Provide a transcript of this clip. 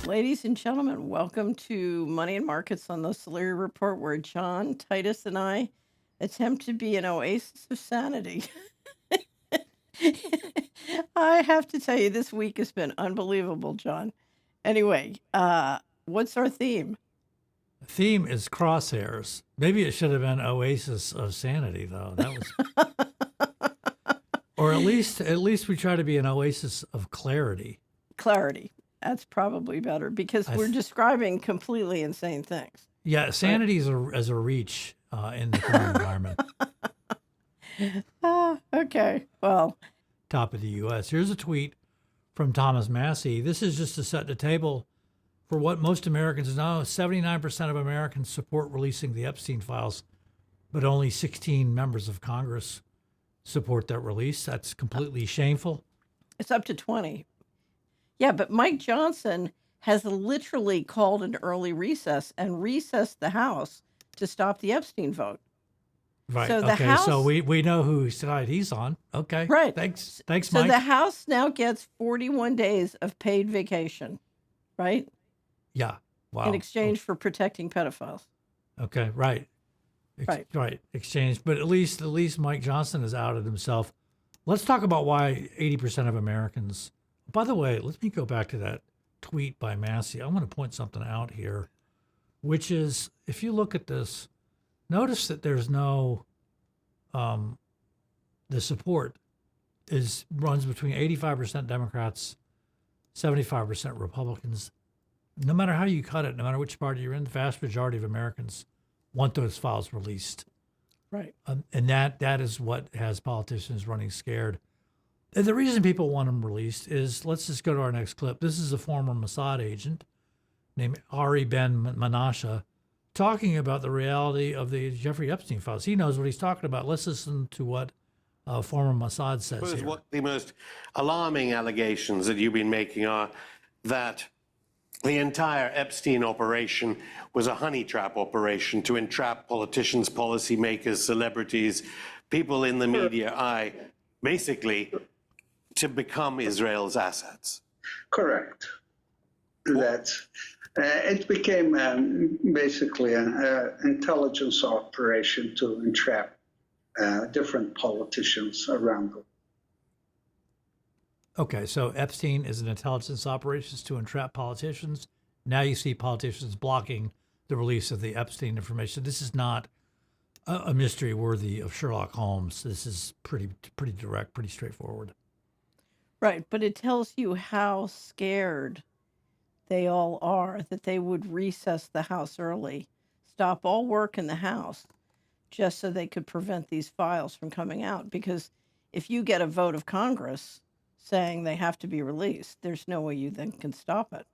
Ladies and gentlemen, welcome to Money and Markets on the Solari Report, where John, Titus, and I attempt to be an oasis of sanity. I have to tell you, this week has been unbelievable, John. Anyway, what's our theme? The theme is Crosshairs. Maybe it should have been Oasis of Sanity, though. That was, or at least we try to be an oasis of clarity. Clarity. That's probably better because we're describing completely insane things. Yeah, sanity is a reach in the current environment. Okay. Well, Top of the U.S. Here's a tweet from Thomas Massey. This is just to set the table for what most Americans know. 79% of Americans support releasing the Epstein files, but only 16 members of Congress support that release. That's completely shameful. it's up to 20. Yeah, but Mike Johnson has literally called an early recess and recessed the House to stop the Epstein vote. Right. So the okay. House, So we know whose side he's on. Okay. right. Thanks, So Mike. the House now gets 41 days of paid vacation, right? Yeah. Wow. In exchange for protecting pedophiles. Okay. Right. Right. Exchange. But at least Mike Johnson has outed himself. Let's talk about why 80% of Americans. By the way, let me go back to that tweet by Massey. I want to point something out here, which is if you look at this, notice that there's no, the support runs between 85% Democrats, 75% Republicans. No matter how you cut it, no matter which party you're in, the vast majority of Americans want those files released. Right. And that is what has politicians running scared. And the reason people want them released is, let's just go to our next clip. This is a former Mossad agent named Ari Ben Menashe talking about the reality of the Jeffrey Epstein files. He knows what he's talking about. Let's listen to what former Mossad says here. What the most alarming allegations that you've been making are that the entire Epstein operation was a honey trap operation to entrap politicians, policymakers, celebrities, people in the media eye, basically to become Israel's assets. Correct. That it became basically an intelligence operation to entrap different politicians around the world. Okay, so Epstein is an intelligence operation to entrap politicians. Now you see politicians blocking the release of the Epstein information. This is not a mystery worthy of Sherlock Holmes. This is pretty direct, pretty straightforward. Right. But it tells you how scared they all are that they would recess the House early, stop all work in the House, just so they could prevent these files from coming out. Because if you get a vote of Congress saying they have to be released, there's no way you then can stop it.